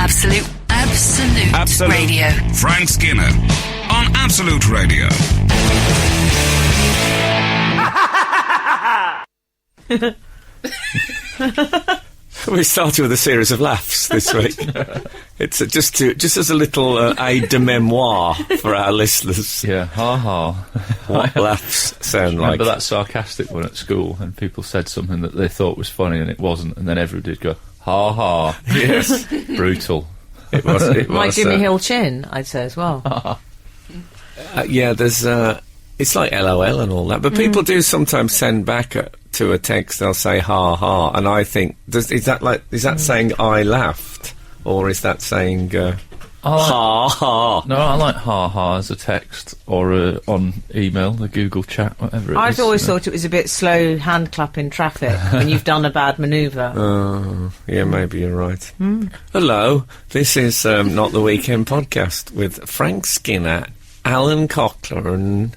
Absolute Radio. Frank Skinner on Absolute Radio. We started with a series of laughs this week. It's just as a little aide de memoire for our listeners. Yeah, ha ha. What laughs sound like? Remember that sarcastic one at school, and people said something that they thought was funny and it wasn't, and then everybody would go ha ha. Yes, brutal. It was. My Jimmy Hill chin, I'd say as well. Yeah, there's. It's like LOL and all that, but people do sometimes send back to a text. They'll say "ha ha," and I think, is that saying I laughed, or is that saying ha ha? No, I like ha ha as a text or on email, the Google chat, whatever it is. I've always thought it was a bit slow hand clap in traffic when you've done a bad manoeuvre. Oh, yeah, maybe you're right. Hello, this is Not the Weekend podcast with Frank Skinner, Alan Cochrane,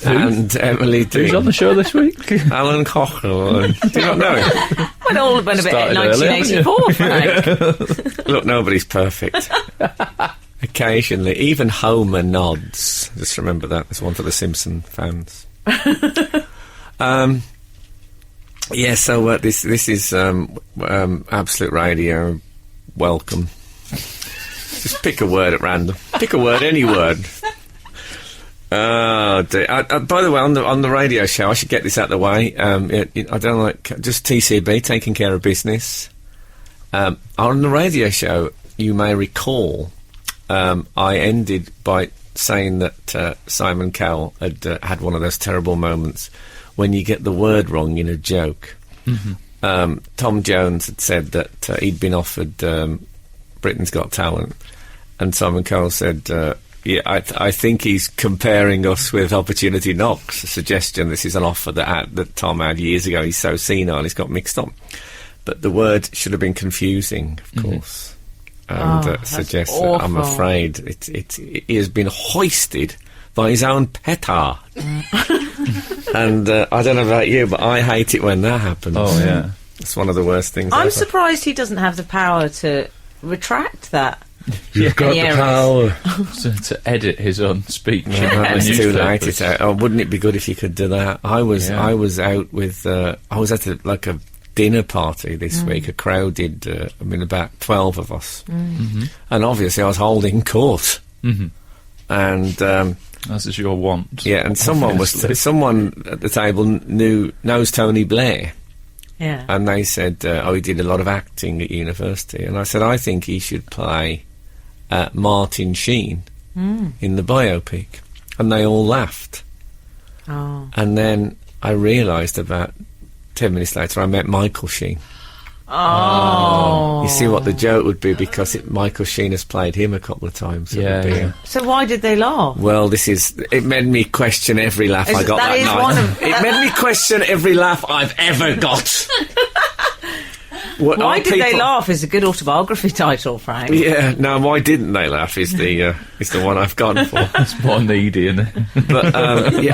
and Emily Dean. Who's on the show this week? Alan Cochrane. Do you not know him? Well, all have been a bit Started 1984, Frank. Look, nobody's perfect. Occasionally, even Homer nods. Just remember that. There's one for the Simpson fans. Yeah, so this is Absolute Radio. Welcome. Just pick a word at random. Pick a word, any word. Oh, dear. By the way, on the radio show, I should get this out of the way. I don't like just TCB, taking care of business. On the radio show, you may recall, I ended by saying that Simon Cowell had one of those terrible moments when you get the word wrong in a joke. Mm-hmm. Tom Jones had said that he'd been offered Britain's Got Talent, and Simon Cowell said, yeah, I think he's comparing us with Opportunity Knocks, a suggestion. This is an offer that Tom had years ago. He's so senile, he's got mixed up. But the word should have been confusing, of course, and suggests that I'm afraid he has been hoisted by his own petard. And I don't know about you, but I hate it when that happens. Oh, yeah. It's one of the worst things I'm ever. surprised he doesn't have the power to retract that. You've got the power. to edit his own speech. No, it's too late. Wouldn't it be good if you could do that? I was out with. I was at a dinner party this week. A crowded. About 12 of us, and obviously I was holding court. And as is your want. Yeah, and someone at the table knows Tony Blair. Yeah. And they said, he did a lot of acting at university. And I said, I think he should play Martin Sheen in the biopic. And they all laughed. Oh. And then I realised about 10 minutes later I met Michael Sheen. Oh. You see what the joke would be, because Michael Sheen has played him a couple of times. Yeah. So why did they laugh? Well, it made me question every laugh I got that night. It made me question every laugh I've ever got. Why did they laugh is a good autobiography title, Frank. Yeah, no, why didn't they laugh is the one I've gone for. It's more needy, isn't it? But, maybe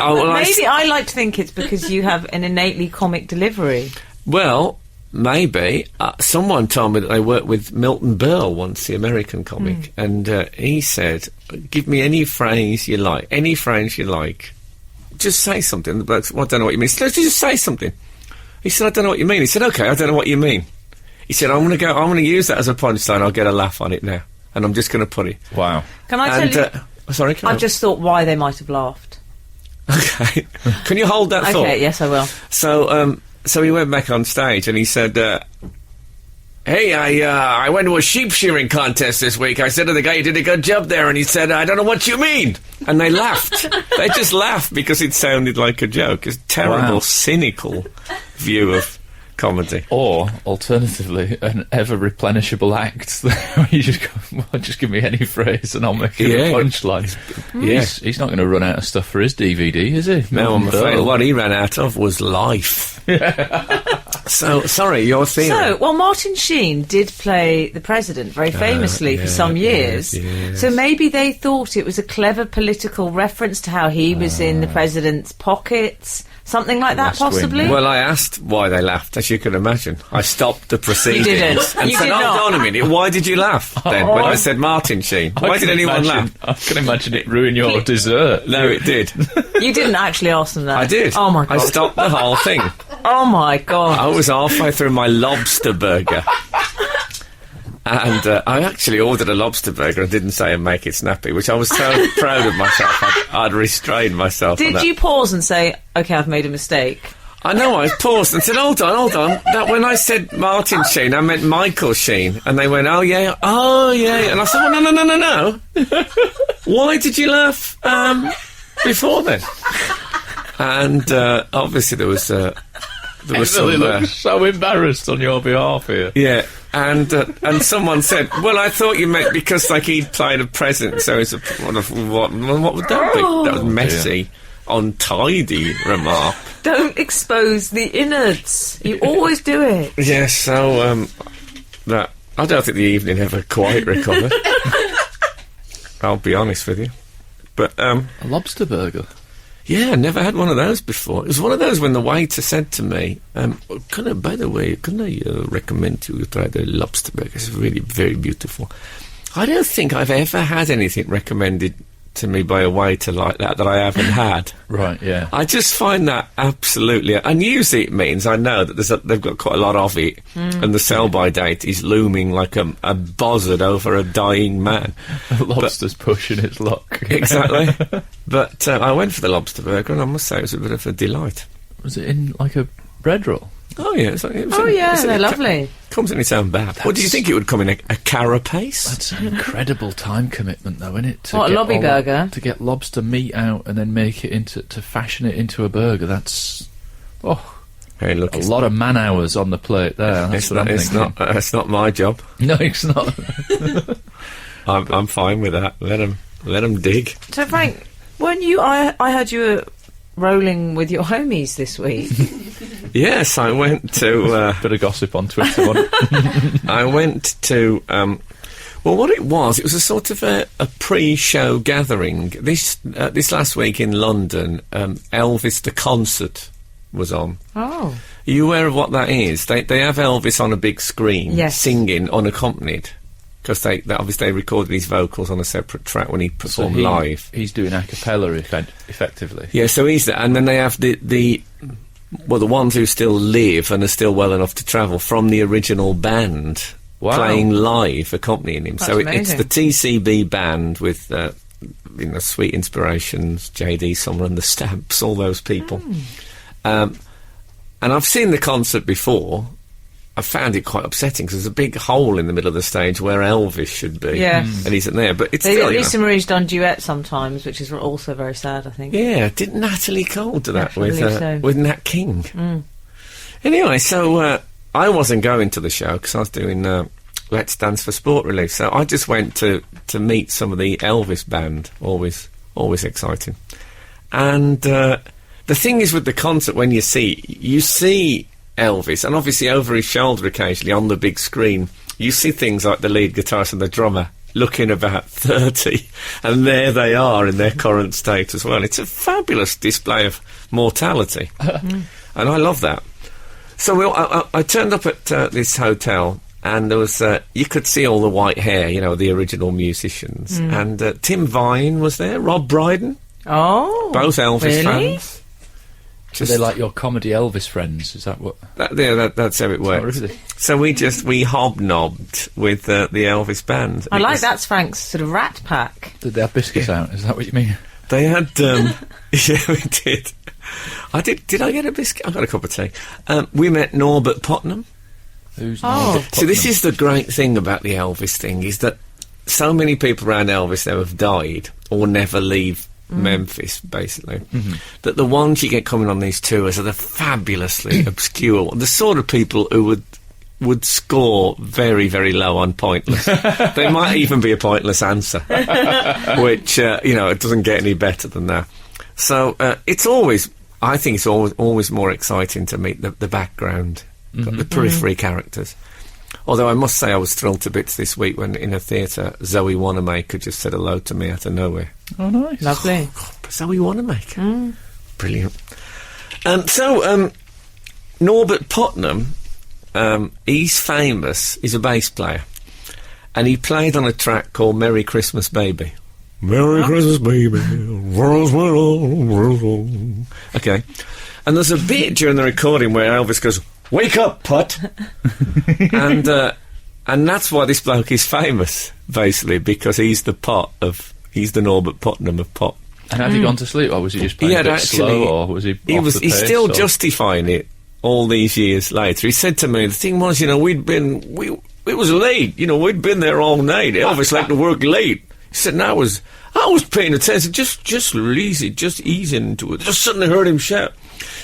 I like to think it's because you have an innately comic delivery. Well, maybe. Someone told me that they worked with Milton Berle once, the American comic, and he said, give me any phrase you like, just say something. The bloke said, well, I don't know what you mean. He said, just say something. He said, I don't know what you mean. He said, okay, I don't know what you mean. He said, I'm going to use that as a punchline. I'll get a laugh on it now. And I'm just going to put it. Wow. Can I tell you? Sorry, I've just thought why they might have laughed. Okay. Can you hold that thought? Okay, yes, I will. So he went back on stage and he said, hey, I went to a sheep shearing contest this week. I said to the guy, you did a good job there. And he said, I don't know what you mean. And they laughed. They just laughed because it sounded like a joke. It's a terrible, cynical view of comedy. Or, alternatively, an ever-replenishable act where you just go, well, just give me any phrase and I'll make it a punchline. Yeah. He's not going to run out of stuff for his DVD, is he? No, I'm afraid what he ran out of was life. So, sorry, your theory. So, well, Martin Sheen did play the president very famously for some years. Yes. So maybe they thought it was a clever political reference to how he was in the president's pockets. Something like that, West Wing. possibly? Well, I asked why they laughed, as you can imagine. I stopped the proceedings didn't. and You said, did hold not. on a minute, why did you laugh then when I said Martin Sheen? Why did anyone laugh? I can imagine it ruin your dessert. No, it did. You didn't actually ask them that. I did. Oh, my God. I stopped the whole thing. Oh, my God. I was halfway through my lobster burger. And I actually ordered a lobster burger and didn't say and make it snappy, which I was so proud of myself. I'd restrained myself on Did that. you pause and say, OK, I've made a mistake? I know, I paused and said, hold on. That when I said Martin Sheen, I meant Michael Sheen. And they went, oh, yeah. And I said, well, no. Why did you laugh before then? And obviously there was some... Emily looks so embarrassed on your behalf here. Yeah, and someone said, well, I thought you meant because, like, he'd played a president, so it's what would that be? That was messy, untidy remark. Don't expose the innards. You always do it. Yes, so, that, I don't think the evening ever quite recovered. I'll be honest with you. But, A lobster burger. yeah, I never had one of those before. It was one of those when the waiter said to me, by the way, can I recommend you try the lobster burger? It's really very beautiful. I don't think I've ever had anything recommended to me by a waiter like that I haven't had. Right, yeah. I just find that absolutely... And usually it means I know that they've got quite a lot of it, and the sell-by date is looming like a buzzard over a dying man. The lobster's pushing its luck. Exactly. But I went for the lobster burger, and I must say it was a bit of a delight. Was it in, like, a bread roll? Oh, yeah. They're lovely. Comes in its own bag. What do you think it would come in? A carapace? That's an incredible time commitment, though, isn't it? What, a lobby all burger? To get lobster meat out and then make it to fashion it into a burger, that's... Hey, look, a lot of man hours on the plate there. That's what I'm thinking. It's not my job. No, it's not. I'm fine with that. Let them dig. So, Frank, when I heard you were rolling with your homies this week. Yes, I went to... Bit of gossip on Twitter, wasn't it? I went to... well, what it was a sort of a pre-show gathering. This last week in London, Elvis the concert was on. Oh. Are you aware of what that is? They have Elvis on a big screen, Yes. singing unaccompanied, because they obviously recorded his vocals on a separate track when he performed live. He's doing a cappella, effectively. Yeah, so he's there, and then they have the ones who still live and are still well enough to travel from the original band playing live, accompanying him. That's so it's amazing. the TCB band with Sweet Inspirations, J.D. Summer and the Stamps, all those people. And I've seen the concert before. I found it quite upsetting because there's a big hole in the middle of the stage where Elvis should be, Yeah. and he's in there. But it's They, still, Lisa Marie's done duets sometimes, which is also very sad, I think. yeah. Did Natalie Cole do that I believe so. with Nat King? Anyway, so I wasn't going to the show because I was doing Let's Dance for Sport Relief. So I just went to meet some of the Elvis band. Always exciting. And the thing is with the concert, when you see Elvis, and obviously over his shoulder occasionally on the big screen, you see things like the lead guitarist and the drummer looking about 30, and there they are in their current state as well. It's a fabulous display of mortality, and I love that. So I turned up at this hotel, and there was you could see all the white hair, the original musicians, and Tim Vine was there, Rob Brydon, both Elvis really? fans. So they're like your comedy Elvis friends, is that what? That's how it works. Oh, really? So we hobnobbed with the Elvis band. I like that's Frank's sort of rat pack. Did they have biscuits out? Is that what you mean? They had, yeah, we did. Did I get a biscuit? I got a cup of tea. We met Norbert Putnam. Who's So this is the great thing about the Elvis thing, is that so many people around Elvis now have died or never leave Memphis, basically, that the ones you get coming on these tours are the fabulously obscure, the sort of people who would score very, very low on pointless. They might even be a pointless answer, which, it doesn't get any better than that. So I think it's always more exciting to meet the background, the periphery characters. Although I must say I was thrilled to bits this week when in a theatre Zoe Wanamaker just said hello to me out of nowhere. Oh, nice. Lovely. Zoe Wanamaker. Brilliant. So, Norbert Putnam, he's famous. He's a bass player. And he played on a track called Merry Christmas Baby. Merry Christmas Baby. Okay. And there's a bit during the recording where Elvis goes, "Wake up, Put!" and that's why this bloke is famous, basically, because he's the Norbert Putnam of pop. And had he gone to sleep, or was he just playing a bit slow, or was he off the pace, He's still or? justifying it all these years later. He said to me, the thing was, it was late, we'd been there all night. Elvis liked to work late. He said, and I was paying attention, just easing into it. Just suddenly heard him shout.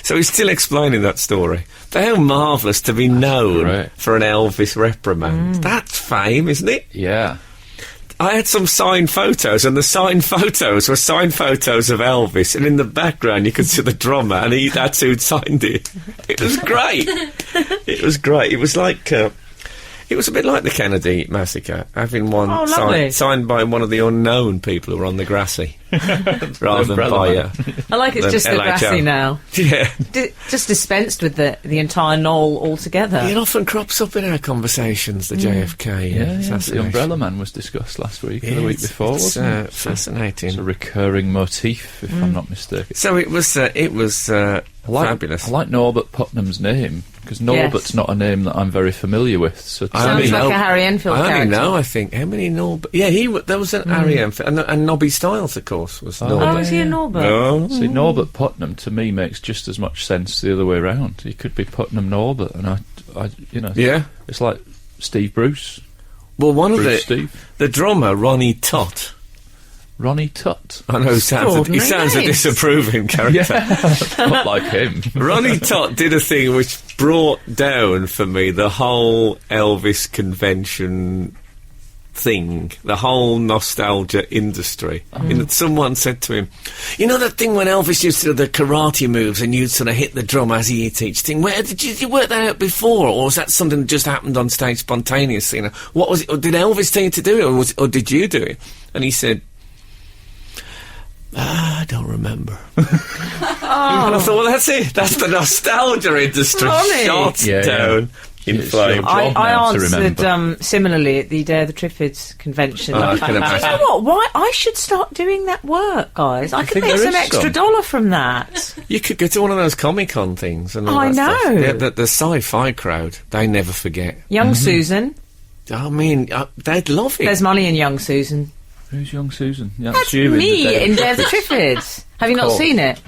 So he's still explaining that story. But how marvellous to be known for an Elvis reprimand. That's fame, isn't it? Yeah. I had some signed photos, and the signed photos were signed photos of Elvis, and in the background you could see the drummer, and that's who'd signed it. It was great. It was great. It was like... it was a bit like the Kennedy massacre, having one signed by one of the unknown people who were on the Grassy, rather than by... I like it's just the Grassy now. Yeah. Just dispensed with the entire knoll altogether. It often crops up in our conversations, the JFK assassination. The Umbrella Man was discussed last week, or the week before, wasn't it? Fascinating. It's a recurring motif, if I'm not mistaken. So it was fabulous. I like Norbert Putnam's name, because Norbert's not a name that I'm very familiar with. So sounds like a Harry Enfield character. I only know, I think, how many Norbert... Yeah, there was an Harry Enfield, and Nobby Stiles, of course, was Norbert. Oh, is he a Norbert? No. See, Norbert Putnam, to me, makes just as much sense the other way around. He could be Putnam Norbert, and it's like Steve Bruce. Well, Steve. the drummer, Ronnie Tutt. Ronnie Tutt. I know he sounds a disapproving character. Yeah, not like him. Ronnie Tutt did a thing which brought down for me the whole Elvis convention thing, the whole nostalgia industry. In that someone said to him, that thing when Elvis used to do the karate moves and you'd sort of hit the drum as he hit each thing, where did you work that out before, or was that something that just happened on stage spontaneously? What was it, or did Elvis tell you to do it, or did you do it? And he said, I don't remember. And I thought, well, that's it. That's the nostalgia industry shot down in flames. I answered similarly at the Day of the Triffids convention. I can imagine. You know what? Why I should start doing that work, guys? I could make some extra dollar from that. You could go to one of those Comic-Con things. And all I know. Stuff. The sci-fi crowd, they never forget. Young Susan. I mean, they'd love it. There's money in Young Susan. Who's Young Susan? That's me in Day of the Triffids. Have you not seen it?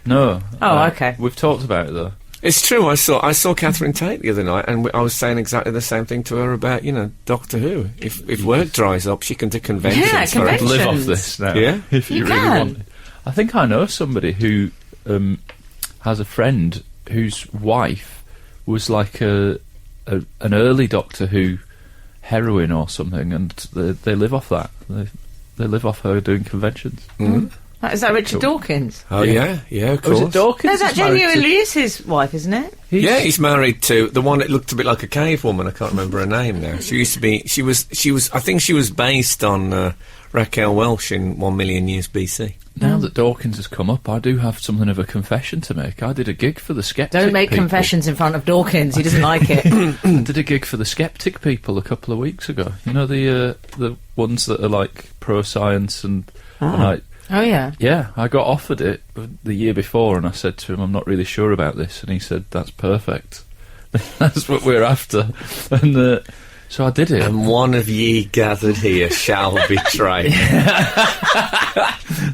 No. Oh, okay. We've talked about it, though. It's true. I saw Catherine Tate the other night, and I was saying exactly the same thing to her about Doctor Who. If work dries up, she can do conventions. Yeah, conventions. Live off this now. Yeah, if you really want it. I think I know somebody who has a friend whose wife was like an early Doctor Who heroine or something, and they live off that. They live off her doing conventions. Is that Richard Dawkins? Oh, yeah, of course. Was it Dawkins? No, that genuinely is his wife, isn't it? He's married to the one that looked a bit like a cave woman. I can't remember her name now. She used to be... She was. I think she was based on Raquel Welch in 1 Million Years BC. Now that Dawkins has come up, I do have something of a confession to make. I did a gig for the Skeptic Don't make people. confessions in front of Dawkins. He doesn't like it. I did a gig for the Skeptic people a couple of weeks ago. You know, the ones that are like pro-science and Oh, yeah. Yeah, I got offered it the year before, and I said to him, I'm not really sure about this. And he said, that's perfect. That's what we're after. And so I did it. And one of ye gathered here shall betray.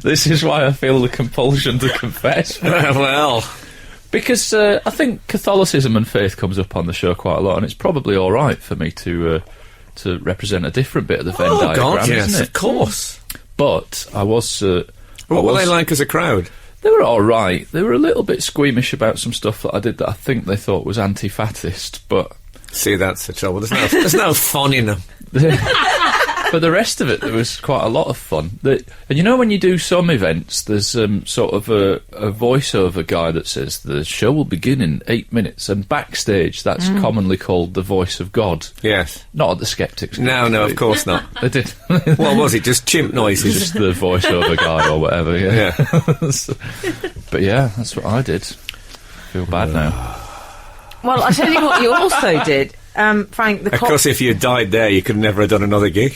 This is why I feel the compulsion to confess. Well... Because I think Catholicism and faith comes up on the show quite a lot, and it's probably all right for me to represent a different bit of the Venn diagram, God, yes, isn't it? Of course. But I was... what were they like as a crowd? They were all right. They were a little bit squeamish about some stuff that I did that I think they thought was anti-fattist, but... See, that's the trouble. There's no fun in them. But the rest of it, there was quite a lot of fun. And you know, when you do some events, there's sort of a voiceover guy that says the show will begin in 8 minutes, and backstage that's commonly called the voice of God. Yes. Not at the Skeptics. No, of course not. They did. What was it? Just chimp noises? Just the voiceover guy or whatever, yeah. Yeah. But yeah, that's what I did. feel bad now. Well, I tell you what, you also did, Frank. Of course, if you died there, you could never have done another gig.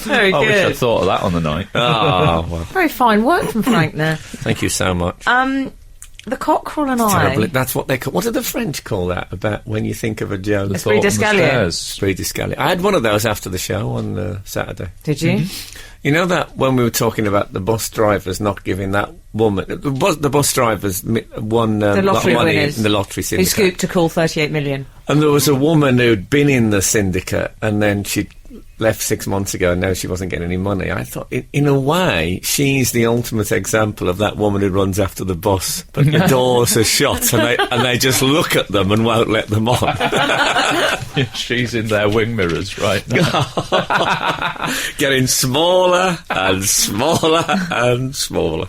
Very I wish I'd good. thought of that on the night. Oh, well, Very fine work from Frank there. thank you so much. The Cockerel and Terrible. I. That's what they call. What do the French call that about when you think of a joke? Esprit Thought on the d'escalier. stairs. Esprit d'escalier. I had one of those after the show on Saturday. Did you? You know that when we were talking about the bus drivers not giving that woman, the bus drivers won The lottery money winners in the lottery Who syndicate. scooped a cool 38 million. And there was a woman who'd been in the syndicate and then she'd left 6 months ago and now she wasn't getting any money. I thought, in a way, she's the ultimate example of that woman who runs after the bus, but the doors are shut and they just look at them and won't let them on. She's in their wing mirrors right now. Getting smaller and smaller and smaller.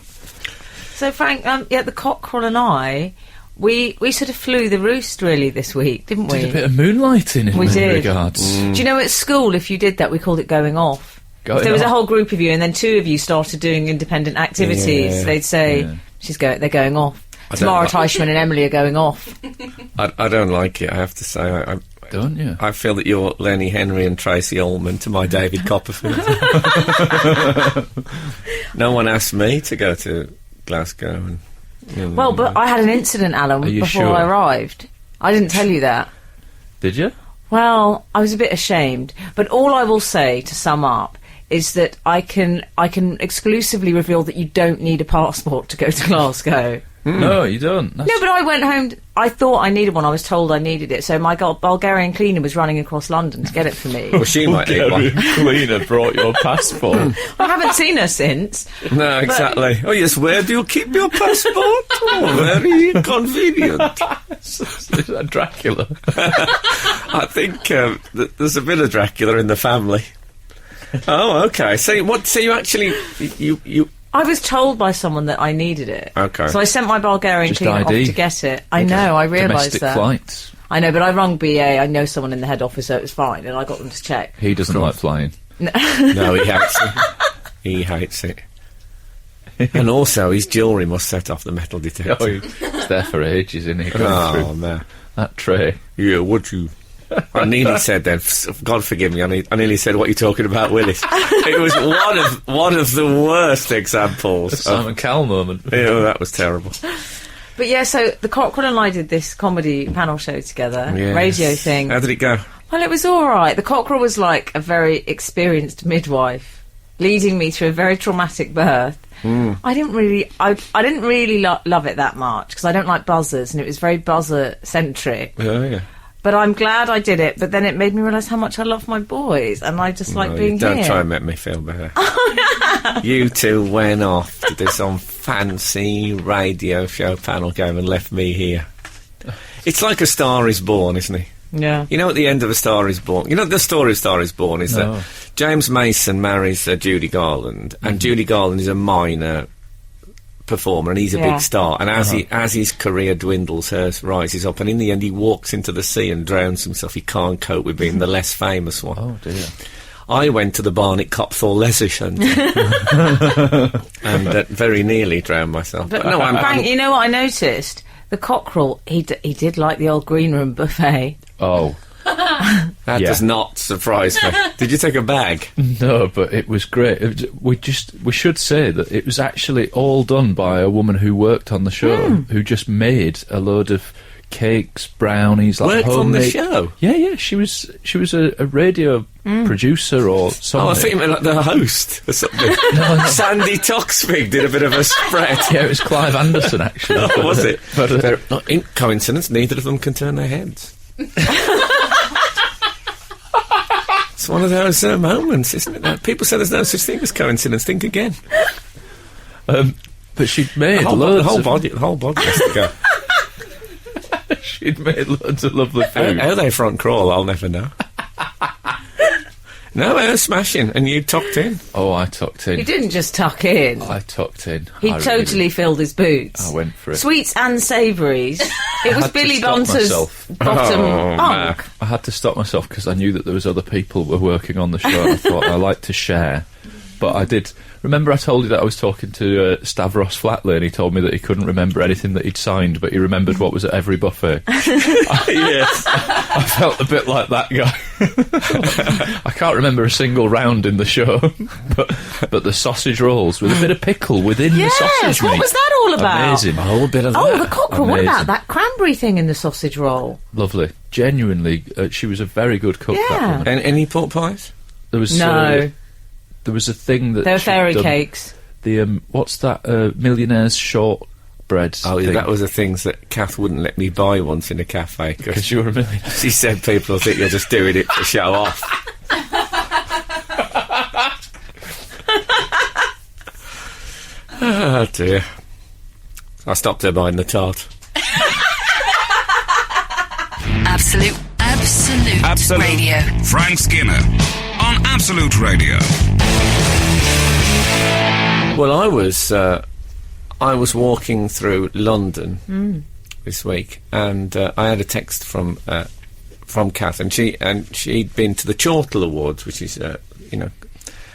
So, Frank, the Cockerel and I, we sort of flew the roost, really, this week, didn't we? Did a bit of moonlighting in We many did. regards. Do you know, at school, if you did that, we called it going off. Going There was a off. whole group of you, and then two of you started doing independent activities. Yeah. They'd say, Yeah. they're going off. I don't Tamara like- Teichmann and Emily are going off. I don't like it, I have to say. Don't you? I feel that you're Lenny Henry and Tracy Ullman to my David Copperfield. No one asked me to go to Glasgow. And, Well, but I had an incident, Alan, Are you before sure? I arrived. I didn't tell you that. Did you? Well, I was a bit ashamed, but all I will say to sum up is that I can exclusively reveal that you don't need a passport to go to Glasgow. No, you don't. That's No, but I went home. I thought I needed one. I was told I needed it. So my Bulgarian cleaner was running across London to get it for me. Well, she might need one. Cleaner brought your passport. I haven't seen her since. No, exactly. Oh, yes, where do you keep your passport? Oh, very convenient. Is that Dracula? I think there's a bit of Dracula in the family. Oh, okay. So you actually... You I was told by someone that I needed it. Okay. So I sent my Bulgarian Just cleaner off ID. to get it. I know, I realised Domestic that. flights. I know, but I rung BA. I know someone in the head office, so it was fine, and I got them to check. He doesn't like flying. No, he hates it. He hates it. And also, his jewellery must set off the metal detector. Oh, it's there for ages, isn't he? Going Oh, through man. that tray. Yeah, would you... I nearly said that. God forgive me. I nearly said what you're talking about, Willis. It was one of the worst examples. The Simon Cowell moment. Yeah, that was terrible. But yeah, so the Cockerel and I did this comedy panel show together, Yes. radio thing. How did it go? Well, it was all right. The Cockerel was like a very experienced midwife, leading me through a very traumatic birth. I didn't really love it that much because I don't like buzzers, and it was very buzzer centric. Yeah. But I'm glad I did it. But then it made me realise how much I love my boys, and I just like No, being don't here. try and make me feel better. You two went off to do some fancy radio show panel game and left me here. It's like A Star Is Born, isn't it? Yeah. You know, at the end of A Star Is Born, you know, the story of Star Is Born is No. that James Mason marries Judy Garland, and Judy Garland is a minor performer, and he's a Yeah. big star. And as his career dwindles, hers rises up, and in the end, he walks into the sea and drowns himself. He can't cope with being the less famous one. Oh, dear. I went to the Barnet Copthall Leisure Centre and very nearly drowned myself. But no, Frank, you know what I noticed? The Cockerel, he did like the old green room buffet. Oh, that Yeah. does not surprise me. Did you take a bag? no, but it was great. We should say that it was actually all done by a woman who worked on the show, who just made a load of cakes, brownies, like Worked on the homemade. show? Yeah. She was a radio producer or something. Oh, I think you meant like the host or something. Sandy Toksvig did a bit of a spread. Yeah, it was Clive Anderson actually. Oh, was it? But, They're not in coincidence, neither of them can turn their heads. It's one of those moments, isn't it? People say there's no such thing as coincidence. Think again. but she'd made The loads. whole of, body has to go. She'd made loads of lovely food. How they front crawl, I'll never know. No, they were smashing, and you tucked in. Oh, I tucked in. He didn't just tuck in. I tucked in. He I totally really- filled his boots. I went for it. Sweets and savouries. It was had to Billy stop Bunter's myself. bottom Oh, bunk. I had to stop myself because I knew that there was other people were working on the show. And I thought I like to share But I did remember I told you that I was talking to Stavros Flatley, and he told me that he couldn't remember anything that he'd signed, but he remembered what was at every buffet. Yes. I felt a bit like that guy. I can't remember a single round in the show, but the sausage rolls with a bit of pickle within the sausage meat. What was that all about? Amazing. A whole bit of that. Oh, the cockerel. What Amazing. about that cranberry thing in the sausage roll? Lovely. Genuinely, she was a very good cook, that Yeah. woman. And any pork pies? There was No. there was a thing that They were she'd fairy done- cakes. The what's that millionaire's shortbread? Oh, yeah, thing? that was the things that Kath wouldn't let me buy once in a cafe. Because you were a millionaire. She said people think you're just doing it to show off. Oh dear. I stopped her buying the tart. Absolute Radio. Frank Skinner on Absolute Radio. Well, I was walking through London this week, and I had a text from Kath, and she'd been to the Chortle Awards, which is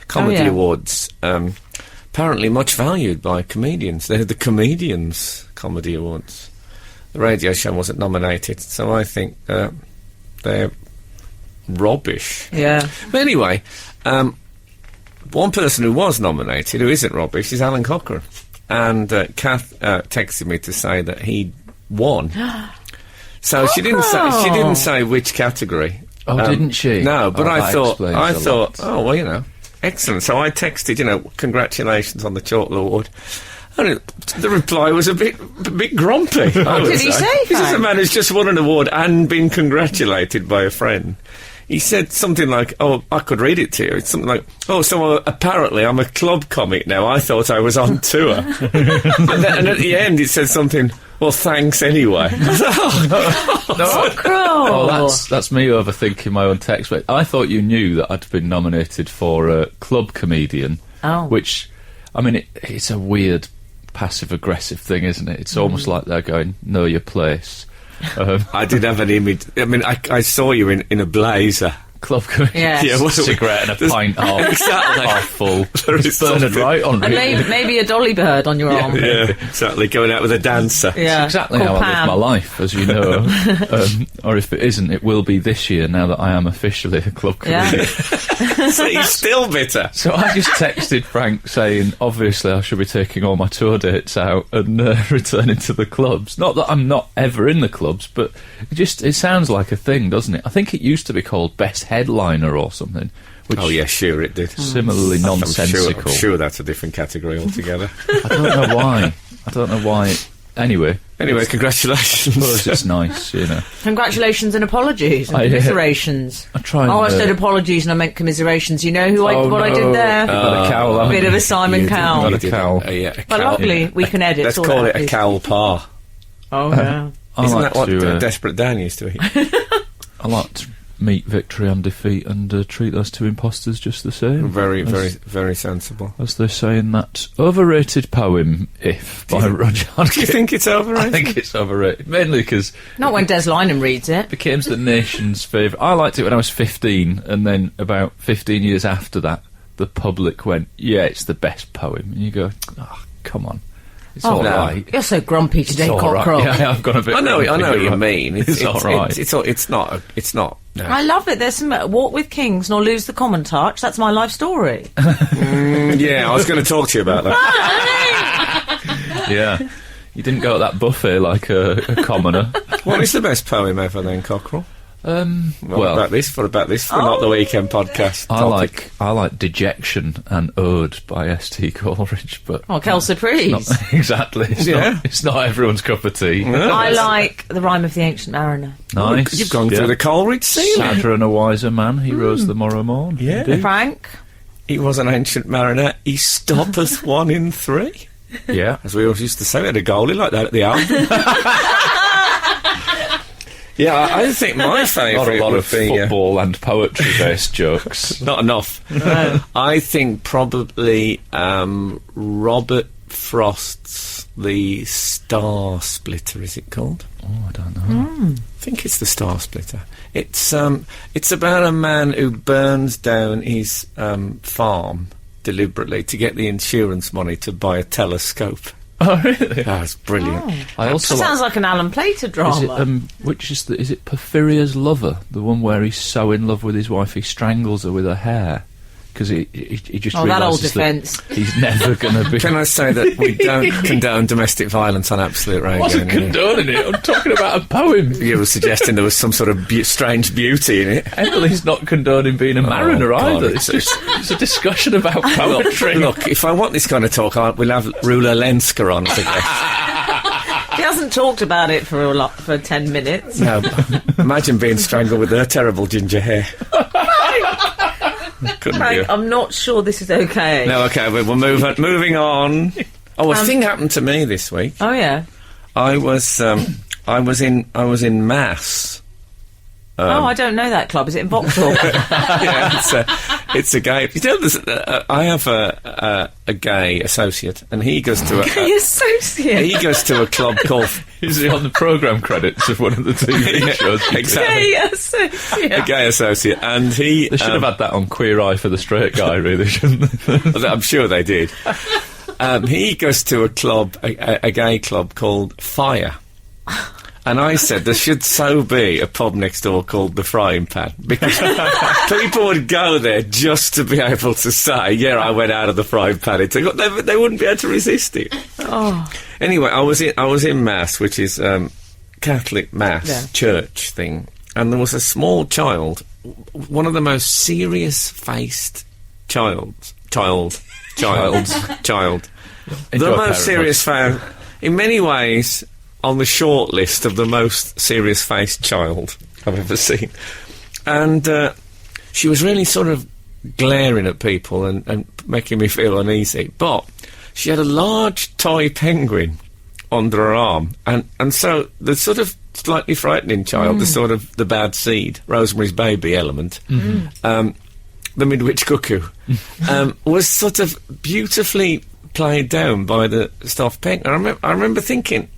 comedy yeah. awards. Apparently much valued by comedians. They're the Comedians Comedy Awards. The radio show wasn't nominated, so I think they're rubbish. Yeah. But anyway, one person who was nominated, who isn't rubbish, is Alan Cochrane. And Kath texted me to say that he won. So she didn't say which category. Oh, didn't she? No, but Oh, I that thought, explains a lot. oh well, excellent. So I texted, congratulations on the Chortle Award. And the reply was a bit grumpy. What did he say, This is a Frank? man who's just won an award and been congratulated by a friend. He said something like, oh, I could read it to you. It's something like, oh, so apparently I'm a club comic now. I thought I was on tour. and at the end it said something, well, thanks anyway. Cockerel. Oh, that's me overthinking my own text. But I thought you knew that I'd been nominated for a club comedian. Oh. Which, I mean, it's a weird passive-aggressive thing, isn't it? It's almost like they're going, know your place. I did have an image. I mean, I saw you in a blazer. Club comedian. Yes. Yeah, well, Cigarette and a there's- pint half, Exactly. half full. There is It's Bernard something- Wright on And reading. maybe a dolly bird on your arm. Yeah, exactly. Going out with a dancer. Yeah. Exactly Called how I live Pam. my life, as you know. Or if it isn't, it will be this year, now that I am officially a club Yeah. comedian. So he's still bitter. So I just texted Frank saying, obviously I should be taking all my tour dates out and returning to the clubs. Not that I'm not ever in the clubs, but it sounds like a thing, doesn't it? I think it used to be called Best Headliner or something. Which Oh yeah, sure it did. Similarly nonsensical. I'm sure that's a different category altogether. I don't know why. Anyway, Anyway, I suppose congratulations. it's nice, Congratulations and apologies and I- commiserations. I try and, I said apologies and I meant commiserations. You know what I did there? Got a cowl, haven't Bit you? of a Simon Cowell. Got a cowl. A But cowl. luckily, we can edit. Let's all call that, it a please. cowl par. Oh, yeah. I Isn't like that what to, Desperate Dan used to eat? I like to meet victory and defeat and treat those two imposters just the same. Very, As- very, very sensible. As they say in that overrated poem, If, by Rudyard Do you think it's I overrated? think it's overrated. Mainly because Not when Des Lynam reads it. it became the nation's favourite. I liked it when I was 15, and then about 15 years after that, the public went, yeah, it's the best poem. And you go, oh, come on. It's all no. right. You're so grumpy today, It's all right. Cockerel. Yeah, I've gone a bit. I know grumpy, what you right. mean. It's all right. It's not. No. I love it. There's some walk with kings nor lose the common touch. That's my life story. Yeah, I was going to talk to you about that. Yeah. You didn't go at that buffet like a commoner. What is the best poem ever then, Cockerel? Well, about this for Not the Weekend podcast. topic. I like Dejection and Ode by S.T. Coleridge, but Oh, Kelsey Priest. not, exactly. It's not everyone's cup of tea. I like The Rime of the Ancient Mariner. Nice. You've gone yeah. through the Coleridge scene. Sadder and a wiser man, he rose the morrow morn. Yeah. Indeed. Frank. He was an ancient mariner. He stoppeth 1 in 3. Yeah. As we always used to say, we had a goalie like that at the album. Yeah, I think my Not favourite a lot would of be... football and poetry-based jokes. not enough. I think probably Robert Frost's The Star Splitter, is it called? Oh, I don't know. I think it's The Star Splitter. It's about a man who burns down his farm deliberately to get the insurance money to buy a telescope. Oh, really? That's brilliant. I also Sounds like an Alan Plater drama. is it Porphyria's Lover, the one where he's so in love with his wife he strangles her with her hair? Because he just that old realises that defence. he's never going to be... Can I say that we don't condone domestic violence on Absolute Radio? I wasn't condoning it. I'm talking about a poem. You were suggesting there was some sort of strange beauty in it. Emily's not condoning being a mariner God, either. It's a discussion about poetry. Look, if I want this kind of talk, we'll have Rula Lenska on as a guest. He hasn't talked about it for 10 minutes. No, imagine being strangled with her terrible ginger hair. Couldn't Frank, you? I'm not sure this is okay. No, okay, we'll move on. Moving on. Oh, a thing happened to me this week. Oh yeah. I was in Mass. I don't know that club. Is it in Vauxhall? Yeah, it's a gay. You know, I have a gay associate, and he goes to Gay associate. he goes to a club called. Is he on the programme credits of one of the TV shows? Exactly. Gay associate. A gay associate, and he. They should have had that on Queer Eye for the Straight Guy, really, shouldn't they? I'm sure they did. He goes to a club, a gay club called Fire. And I said there should so be a pub next door called the Frying Pan, because people would go there just to be able to say, yeah, I went out of the frying pan. They wouldn't be able to resist it. Oh. Anyway, I was in Mass, which is Catholic Mass church thing, and there was a small child, one of the most serious-faced childs. The most serious fan, in many ways, on the short list of the most serious-faced child I've ever seen. And she was really sort of glaring at people and making me feel uneasy. But she had a large toy penguin under her arm. And so the sort of slightly frightening child, the sort of the bad seed, Rosemary's Baby element, the Midwich Cuckoo, was sort of beautifully played down by the stuffed penguin. I remember thinking,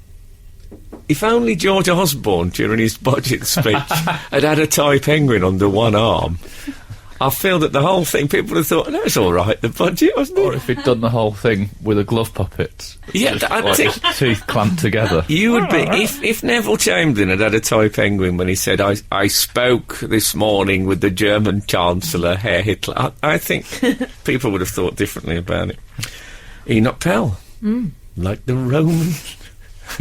if only George Osborne, during his budget speech, had had a toy penguin under one arm, I feel that the whole thing, people would have thought, no, it's all right, the budget, wasn't it? Or if he'd done the whole thing with a glove puppet. Yeah, I think teeth clamped together. you would be, if Neville Chamberlain had had a toy penguin when he said, I spoke this morning with the German Chancellor, Herr Hitler, I think people would have thought differently about it. Enoch Pell, like the Roman...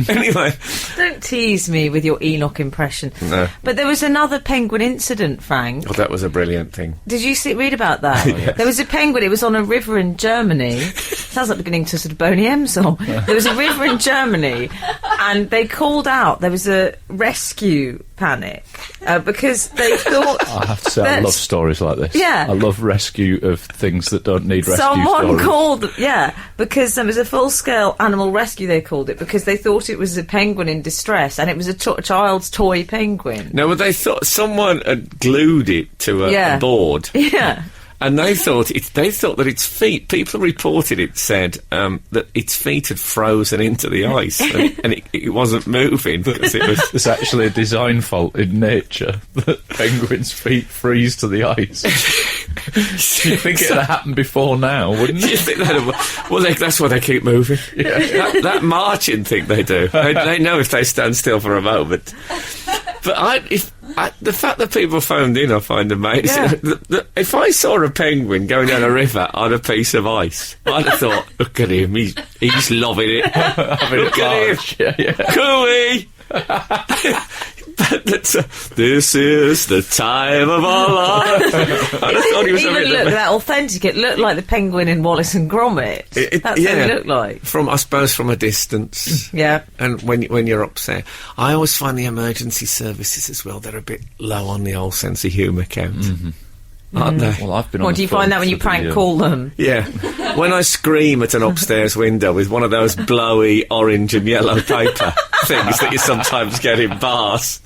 Anyway. Don't tease me with your Enoch impression. No. But there was another penguin incident, Frank. Oh, that was a brilliant thing. Did you read about that? Yes. There was a penguin, it was on a river in Germany. Sounds like beginning to sort of Boney M song. There was a river in Germany, and they called out, there was a rescue panic, because they thought... I have to say, I love stories like this. Yeah. I love rescue of things that don't need rescue Someone stories. called, because there was a full-scale animal rescue, they called it, because they thought it was a penguin in distress, and it was a child's toy penguin. No, but they thought someone had glued it to a board. Yeah. And they thought that its feet. People reported it said that its feet had frozen into the ice, and it wasn't moving because it was. There's actually a design fault in nature that penguins' feet freeze to the ice. You'd think it'd have happened before now, wouldn't You you? think that's why they keep moving. That marching thing they do. They know if they stand still for a moment. But the fact that people phoned in, I find amazing. Yeah. If I saw a penguin going down a river on a piece of ice, I'd have thought, look at him, he's loving it. Look at him. Yeah. Cooey! This is the time of our life. I just thought he was Even having looked that authentic. It looked like the penguin in Wallace and Gromit. That's what it looked like. I suppose from a distance. Yeah. And when you're upset, I always find the emergency services as well, they're a bit low on the old sense of humour count, aren't they? Well, I've been on What the do you find phone that when you for prank the, call them? Yeah. When I scream at an upstairs window with one of those blowy orange and yellow paper things that you sometimes get in bars.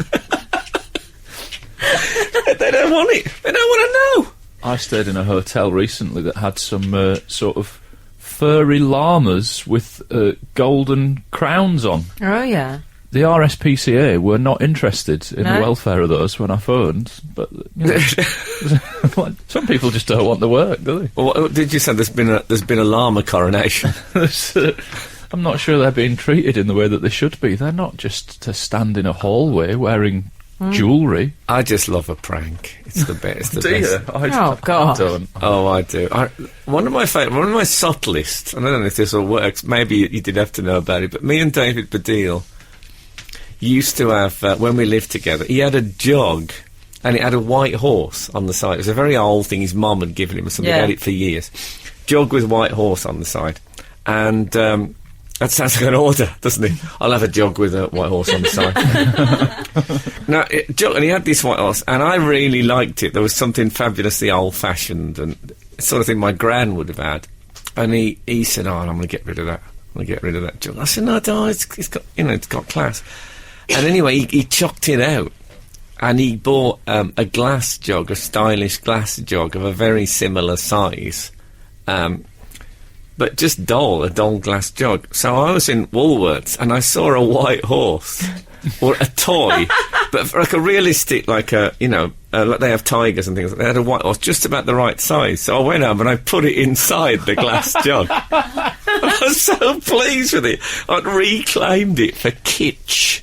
They don't want it. They don't want to know. I stayed in a hotel recently that had some sort of furry llamas with golden crowns on. Oh, yeah. the RSPCA were not interested in No? the welfare of those when I phoned, but like, some people just don't want the work, do they? Well, what did you say? There's been a llama coronation. I'm not sure they're being treated in the way that they should be. They're not just to stand in a hallway wearing jewellery. I just love a prank. It's the best. It's the best. Oh, God. I don't. Oh, I do. One of my subtlest, and I don't know if this all works, maybe you did have to know about it, but me and David Baddiel used to have, when we lived together, he had a jog, and it had a white horse on the side. It was a very old thing his mum had given him, or something. He had it for years. Jog with white horse on the side. And, that sounds like an order, doesn't it? I'll have a jog with a white horse on the side. Now, and he had this white horse, and I really liked it. There was something fabulously old-fashioned and sort of thing my gran would have had. And he said, "Oh, I'm going to get rid of that. I'm going to get rid of that jog." I said, "No, it's got, it's got class." And anyway, he chucked it out, and he bought a glass jug, a stylish glass jug of a very similar size. But just a dull glass jug. So I was in Woolworths and I saw a white horse, or a toy, but like a realistic, like a, like they have tigers and things. They had a white horse just about the right size. So I went home and I put it inside the glass jug. I was so pleased with it. I'd reclaimed it for kitsch.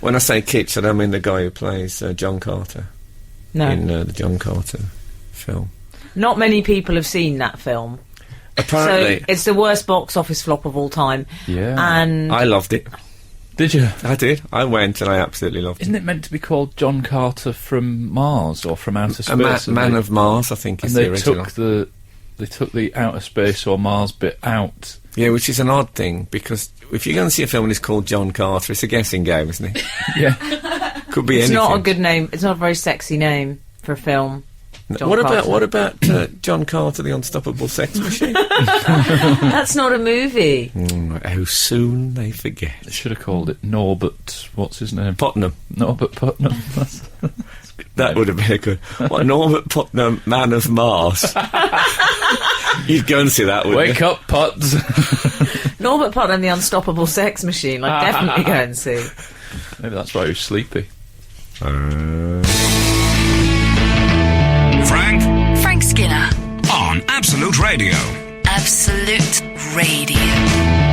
When I say kitsch, I don't mean the guy who plays John Carter in the John Carter film. Not many people have seen that film. Apparently. So it's the worst box office flop of all time. Yeah. And I loved it. Did you? I did. I went and I absolutely loved Isn't it meant to be called John Carter from Mars or from outer it. space? Man of Mars, I think, is the original. They took the outer space or Mars bit out. Yeah, which is an odd thing, because if you're going to see a film and it's called John Carter, it's a guessing game, isn't it? Yeah. Could be it's anything. not a good name. It's not a very sexy name for a film. John Carter. What about John Carter, the Unstoppable Sex Machine? That's not a movie. How soon they forget. They should have called it Norbert. What's his name? Putnam. Norbert Putnam. That would have been a good. What, Norbert Putnam, Man of Mars? You'd go and see that, wouldn't Wake you? up, Putz. Norbert Putnam, the Unstoppable Sex Machine. I'd definitely go and see. Maybe that's why he was sleepy. Frank Skinner on Absolute Radio. Absolute Radio.